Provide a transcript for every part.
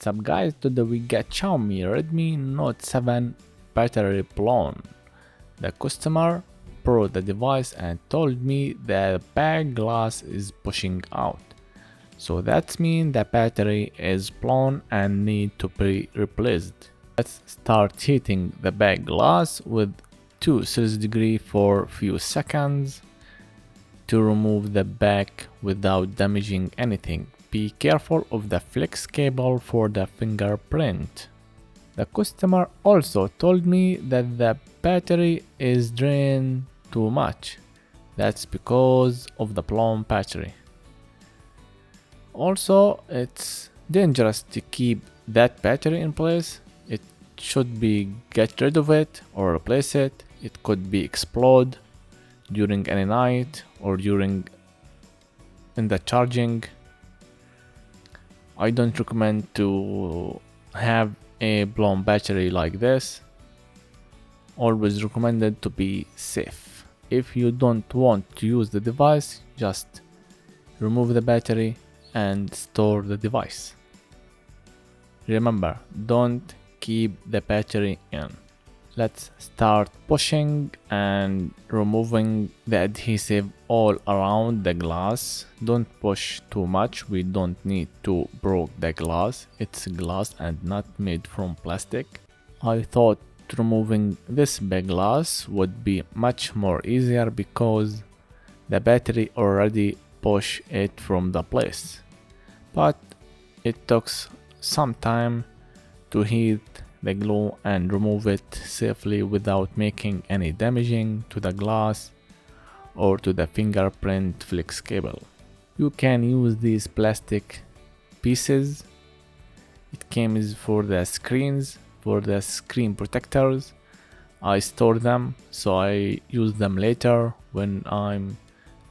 What's up guys, today we got Xiaomi Redmi Note 7 battery blown. The customer brought the device and told me the back glass is pushing out. So that means the battery is blown and need to be replaced. Let's start heating the back glass with 2 Celsius degree for few seconds to remove the back without damaging anything. Be careful of the flex cable for the fingerprint. The customer also told me that the battery is drained too much. That's because of the blown battery. Also, it's dangerous to keep that battery in place. It should be get rid of it or replace it. It could be explode during any night or during in the charging. I don't recommend to have a blown battery like this. Always recommended to be safe. If you don't want to use the device, just remove the battery and store the device. Remember, don't keep the battery in. Let's start pushing and removing the adhesive all around the glass. Don't push too much, we don't need to break the glass. It's glass and not made from plastic. I thought removing this big glass would be much more easier because the battery already pushed it from the place. But it took some time to heat the glue and remove it safely without making any damaging to the glass or to the fingerprint flex cable. You can use these plastic pieces. It comes for the screens, for the screen protectors. I store them so I use them later when I'm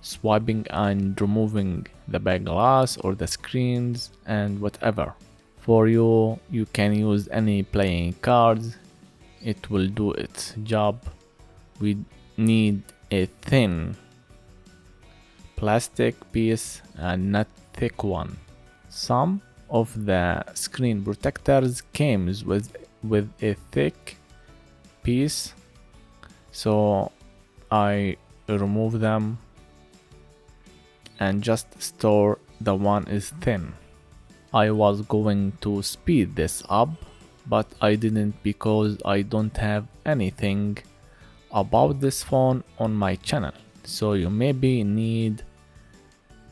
swiping and removing the back glass or the screens and whatever. For you can use any playing cards. It will do its job. We need a thin plastic piece and not thick one. Some of the screen protectors comes with a thick piece, so I remove them and just store the one is thin. I was going to speed this up, but I didn't because I don't have anything about this phone on my channel. So you maybe need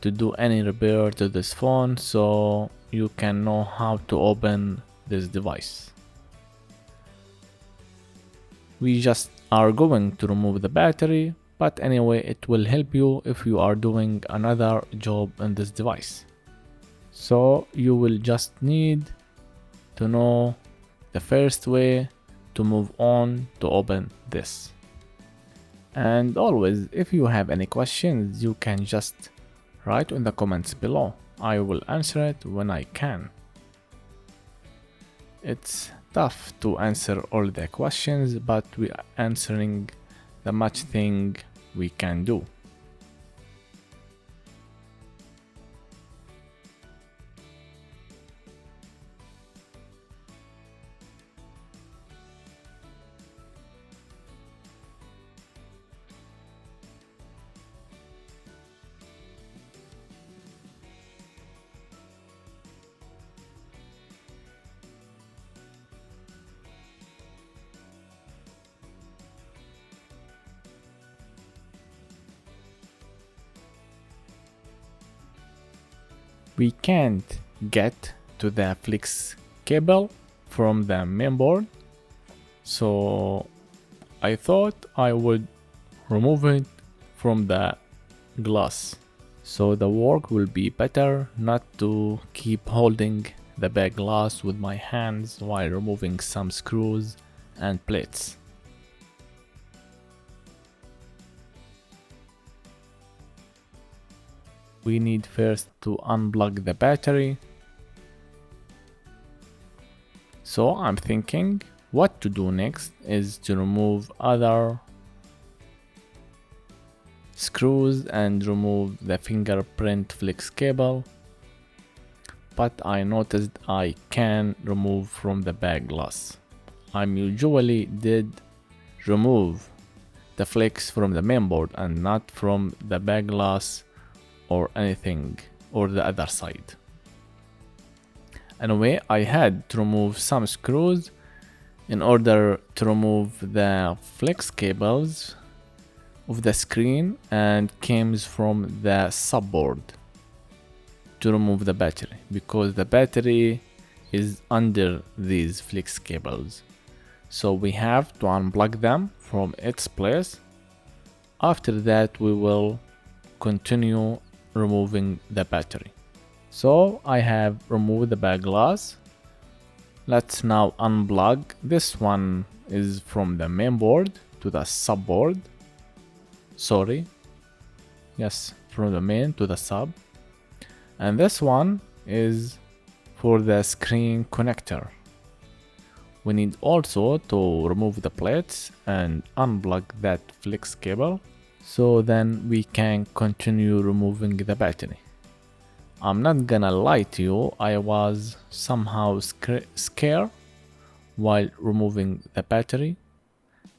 to do any repair to this phone so you can know how to open this device. We just are going to remove the battery, but anyway it will help you if you are doing another job on this device. So you will just need to know the first way to move on to open this. And always, if you have any questions, you can just write in the comments below. I will answer it when I can. It's tough to answer all the questions, but we are answering the much thing we can do. We can't get to the flex cable from the mainboard, so I thought I would remove it from the glass, so the work will be better not to keep holding the back glass with my hands while removing some screws and plates. We need first to unplug the battery. So I'm thinking what to do next is to remove other screws and remove the fingerprint flex cable. but I noticed I can remove from the back glass. I usually did remove the flex from the mainboard and not from the back glass or anything or the other side. Anyway, I had to remove some screws in order to remove the flex cables of the screen and cables from the subboard to remove the battery, because the battery is under these flex cables. So we have to unplug them from its place. After that we will continue removing the battery. So I have removed the back glass. Let's now unplug. This one is from the main board to the subboard. Yes, from the main to the sub. And this one is for the screen connector. We need also to remove the plates and unplug that flex cable, so then we can continue removing the battery. I'm not gonna lie to you, I was somehow scared while removing the battery.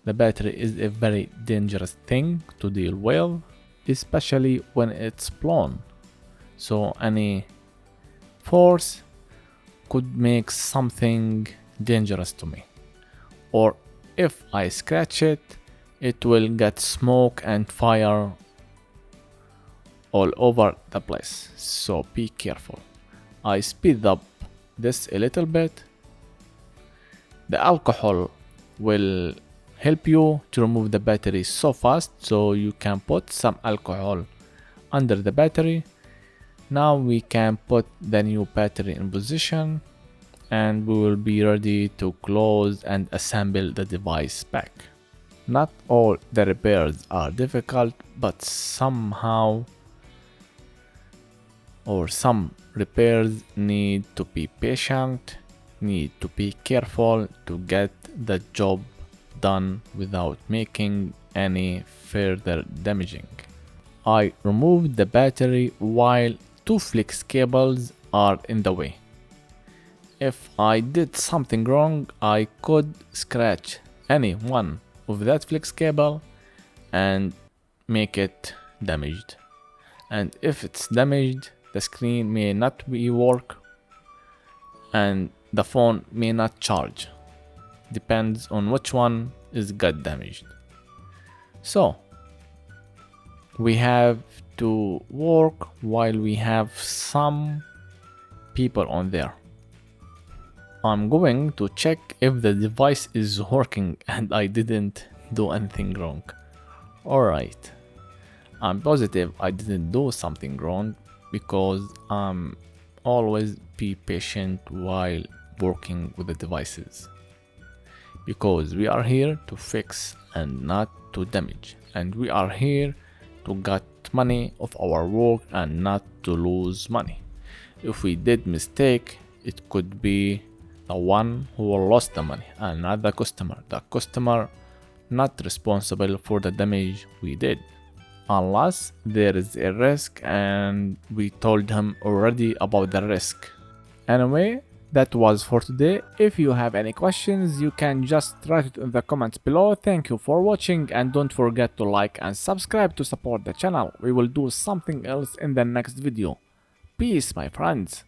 The battery is a very dangerous thing to deal with, especially when it's blown. So any force could make something dangerous to me. Or if I scratch it, it will get smoke and fire all over the place. So be careful. I speed up this a little bit. The alcohol will help you to remove the battery so fast, so you can put some alcohol under the battery. Now we can put the new battery in position and we will be ready to close and assemble the device back. Not all the repairs are difficult, but some repairs need to be patient, need to be careful to get the job done without making any further damaging. I removed the battery while two flex cables are in the way. If I did something wrong, I could scratch any one of that flex cable and make it damaged. And if it's damaged, the screen may not work and the phone may not charge. Depends on which one is got damaged. So we have to work while we have some people on there. I'm going to check if the device is working and I didn't do anything wrong. Alright, I'm positive I didn't do something wrong because I'm always be patient while working with the devices. Because we are here to fix and not to damage, and we are here to get money of our work and not to lose money. If we did mistake, it could be the one who lost the money and not the customer. The customer not responsible for the damage we did, unless there is a risk and we told him already about the risk. Anyway, that was for today. If you have any questions, you can just write it in the comments below. Thank you for watching and don't forget to like and subscribe to support the channel. We will do something else in the next video. Peace, my friends.